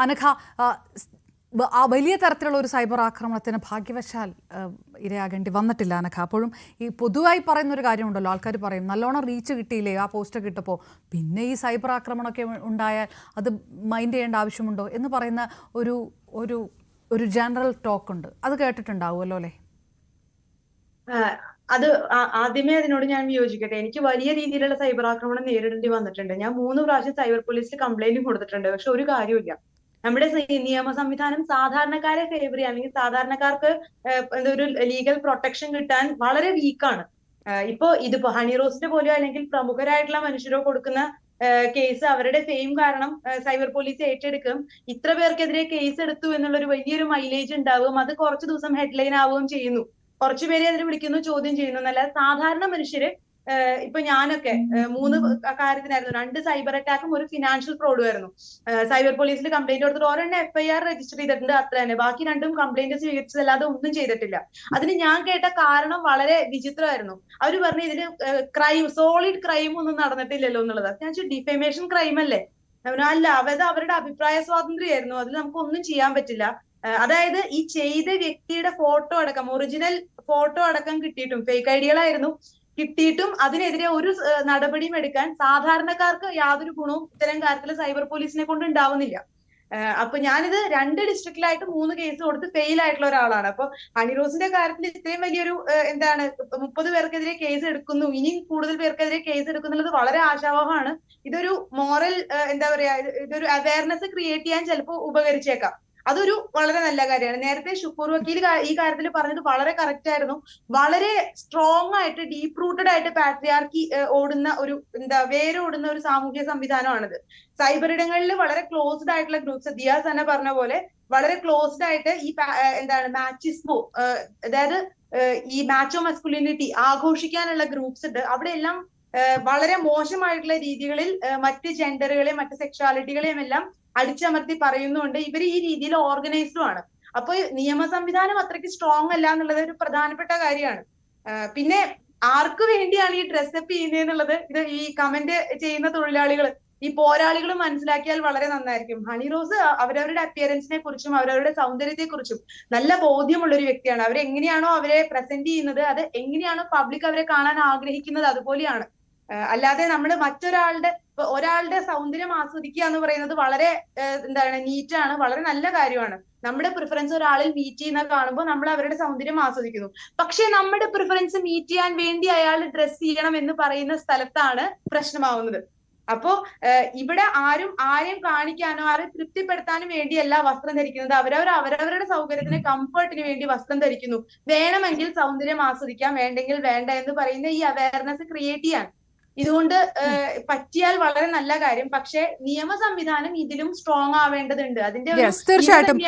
അനഘ, ആ വലിയ തരത്തിലുള്ള ഒരു സൈബർ ആക്രമണത്തിന് ഭാഗ്യവശാൽ ഇരയാകേണ്ടി വന്നിട്ടില്ല അനഘ. അപ്പോഴും ഈ പൊതുവായി പറയുന്ന ഒരു കാര്യമുണ്ടല്ലോ, ആൾക്കാർ പറയും നല്ലോണം റീച്ച് കിട്ടിയില്ലേ ആ പോസ്റ്റൊക്കെ ഇട്ടപ്പോൾ, പിന്നെ ഈ സൈബർ ആക്രമണമൊക്കെ ഉണ്ടായാൽ അത് മൈൻഡ് ചെയ്യേണ്ട ആവശ്യമുണ്ടോ എന്ന് പറയുന്ന ഒരു ഒരു ഒരു ജനറൽ ടോക്ക് ഉണ്ട്. അത് കേട്ടിട്ടുണ്ടാവുമല്ലോ അല്ലേ? അത് ആദ്യമേ അതിനോട് ഞാൻ വിയോജിക്കട്ടെ. എനിക്ക് വലിയ രീതിയിലുള്ള സൈബർ ആക്രമണം നേരിടേണ്ടി വന്നിട്ടുണ്ട്. ഞാൻ 3 പ്രാവശ്യം സൈബർ പോലീസിൽ കംപ്ലൈന്റും കൊടുത്തിട്ടുണ്ട്. പക്ഷെ ഒരു കാര്യമില്ല. നമ്മുടെ നിയമ സംവിധാനം സാധാരണക്കാരെ ഫേവർ ചെയ്യാൻ, അല്ലെങ്കിൽ സാധാരണക്കാർക്ക് ഒരു ലീഗൽ പ്രൊട്ടക്ഷൻ കിട്ടാൻ വളരെ വീക്കാണ്. ഇതിപ്പോ ഹണി റോസിന്റെ പോലെയോ അല്ലെങ്കിൽ പ്രമുഖരായിട്ടുള്ള മനുഷ്യരോ കൊടുക്കുന്ന കേസ് അവരുടെ ഫെയിം കാരണം സൈബർ പോലീസ് ഏറ്റെടുക്കും. ഇത്ര പേർക്കെതിരെ കേസ് എടുത്തു എന്നുള്ളൊരു വലിയൊരു മൈലേജ് ഉണ്ടാവും. അത് കുറച്ചു ദിവസം ഹെഡ്ലൈൻ ആവുകയും ചെയ്യുന്നു. കുറച്ചുപേരെ അതിന് വിളിക്കുന്നു, ചോദ്യം ചെയ്യുന്നു എന്നല്ല, സാധാരണ മനുഷ്യര് ഇപ്പൊ ഞാനൊക്കെ 3 കാര്യത്തിനായിരുന്നു. 2 സൈബർ അറ്റാക്കും 1 ഫിനാൻഷ്യൽ ഫ്രോഡും ആയിരുന്നു. സൈബർ പോലീസിൽ കംപ്ലൈന്റ് കൊടുത്തിട്ട് ഒരെണ്ണം FIR രജിസ്റ്റർ ചെയ്തിട്ടുണ്ട്, അത്ര തന്നെ. ബാക്കി 2 കംപ്ലൈന്റ് സ്വീകരിച്ചതല്ലാതെ ഒന്നും ചെയ്തിട്ടില്ല. അതിന് ഞാൻ കേട്ട കാരണം വളരെ വിചിത്രമായിരുന്നു. അവര് പറഞ്ഞു ഇതിന് സോളിഡ് ക്രൈം ഒന്നും നടന്നിട്ടില്ലല്ലോ എന്നുള്ളത്. ഞാൻ ചോദിച്ചു, ഡിഫമേഷൻ ക്രൈം അല്ലേ? അല്ല, അവരുടെ അഭിപ്രായ സ്വാതന്ത്ര്യമായിരുന്നു, അതിൽ നമുക്ക് ഒന്നും ചെയ്യാൻ പറ്റില്ല. അതായത് ഈ ചെയ്ത വ്യക്തിയുടെ ഫോട്ടോ അടക്കം, ഒറിജിനൽ ഫോട്ടോ അടക്കം കിട്ടിയിട്ടും, ഫേക്ക് ഐഡികളായിരുന്നു, കിട്ടിയിട്ടും അതിനെതിരെ ഒരു നടപടിയും എടുക്കാൻ സാധാരണക്കാർക്ക് യാതൊരു ഗുണവും ഇത്തരം കാര്യത്തിൽ സൈബർ പോലീസിനെ കൊണ്ട് ഉണ്ടാവുന്നില്ല. അപ്പൊ ഞാനിത് 2 ഡിസ്ട്രിക്റ്റിലായിട്ട് 3 കേസ് കൊടുത്ത് ഫെയിൽ ആയിട്ടുള്ള ഒരാളാണ്. അപ്പൊ ഹണിറോസിന്റെ കാര്യത്തിൽ ഇത്രയും വലിയൊരു 30 പേർക്കെതിരെ കേസ് എടുക്കുന്നു, ഇനിയും കൂടുതൽ പേർക്കെതിരെ കേസ് എടുക്കുന്നുള്ളത് വളരെ ആശാവഹമാണ്. ഇതൊരു മോറൽ ഇതൊരു അവയർനെസ് ക്രിയേറ്റ് ചെയ്യാൻ ചിലപ്പോൾ ഉപകരിച്ചേക്കാം. അതൊരു വളരെ നല്ല കാര്യമാണ്. നേരത്തെ ഷുക്കൂർ വക്കീൽ ഈ കാര്യത്തിൽ പറഞ്ഞത് വളരെ കറക്റ്റ് ആയിരുന്നു. വളരെ സ്ട്രോങ് ആയിട്ട് ഡീപ്പ് റൂട്ടഡ് ആയിട്ട് പാട്രിയാർക്കി ഓടുന്ന ഒരു വേരോടുന്ന ഒരു സാമൂഹ്യ സംവിധാനമാണിത്. സൈബർ ഇടങ്ങളിൽ വളരെ ക്ലോസ്ഡ് ആയിട്ടുള്ള ഗ്രൂപ്പ്സ്, ദിയാസ് തന്നെ പറഞ്ഞ പോലെ വളരെ ക്ലോസ്ഡ് ആയിട്ട് ഈ മാച്ചിസ്മോ, അതായത് ഈ മാച്ചോ മസ്കുലിനിറ്റി ആഘോഷിക്കാനുള്ള ഗ്രൂപ്പ്സ് ഉണ്ട്. അവിടെ എല്ലാം വളരെ മോശമായിട്ടുള്ള രീതികളിൽ മറ്റ് ജെൻഡറുകളെയും മറ്റ് സെക്ഷുവാലിറ്റികളെയും എല്ലാം അടിച്ചമർത്തി പറയുന്നുണ്ട്. ഇവർ ഈ രീതിയിൽ ഓർഗനൈസ്ഡും ആണ്. അപ്പൊ നിയമ സംവിധാനം അത്രയ്ക്ക് സ്ട്രോങ് അല്ല എന്നുള്ളത് ഒരു പ്രധാനപ്പെട്ട കാര്യമാണ്. പിന്നെ ആർക്ക് വേണ്ടിയാണ് ഈ ഡ്രസ്സപ്പ് ചെയ്യുന്നതെന്നുള്ളത് ഈ കമന്റ് ചെയ്യുന്ന തൊഴിലാളികൾ, ഈ പോരാളികൾ മനസ്സിലാക്കിയാൽ വളരെ നന്നായിരിക്കും. ഹണി റോസ് അവരവരുടെ അപ്പിയറൻസിനെ കുറിച്ചും അവരവരുടെ സൗന്ദര്യത്തെ കുറിച്ചും നല്ല ബോധ്യമുള്ള ഒരു വ്യക്തിയാണ്. അവരെങ്ങനെയാണോ അവരെ പ്രസന്റ് ചെയ്യുന്നത്, അത് എങ്ങനെയാണോ പബ്ലിക് അവരെ കാണാൻ ആഗ്രഹിക്കുന്നത് അതുപോലെയാണ്. അല്ലാതെ നമ്മൾ ഒരാളുടെ സൗന്ദര്യം ആസ്വദിക്കുക എന്ന് പറയുന്നത് വളരെ നീറ്റാണ്, വളരെ നല്ല കാര്യമാണ്. നമ്മുടെ പ്രിഫറൻസ് ഒരാളിൽ മീറ്റ് ചെയ്യുന്ന കാണുമ്പോൾ നമ്മൾ അവരുടെ സൗന്ദര്യം ആസ്വദിക്കുന്നു. പക്ഷെ നമ്മുടെ പ്രിഫറൻസ് മീറ്റ് ചെയ്യാൻ വേണ്ടി അയാൾ ഡ്രസ് ചെയ്യണം എന്ന് പറയുന്ന സ്ഥലത്താണ് പ്രശ്നമാവുന്നത്. അപ്പോ ഇവിടെ ആരെയും കാണിക്കാനോ ആരെയും തൃപ്തിപ്പെടുത്താനും വേണ്ടിയല്ല വസ്ത്രം ധരിക്കുന്നത്. അവരവരുടെ സൗകര്യത്തിന് കംഫർട്ടിന് വേണ്ടി വസ്ത്രം ധരിക്കുന്നു. വേണമെങ്കിൽ സൗന്ദര്യം ആസ്വദിക്കാം, വേണ്ടെങ്കിൽ വേണ്ട എന്ന് പറയുന്ന ഈ അവയർനെസ് ക്രിയേറ്റ് ചെയ്യാൻ ഇതുകൊണ്ട് പറ്റിയാൽ വളരെ നല്ല കാര്യം. പക്ഷെ നിയമ സംവിധാനം ഇതിലും സ്ട്രോങ് ആവേണ്ടതുണ്ട്. അതിന്റെ തീർച്ചയായിട്ടും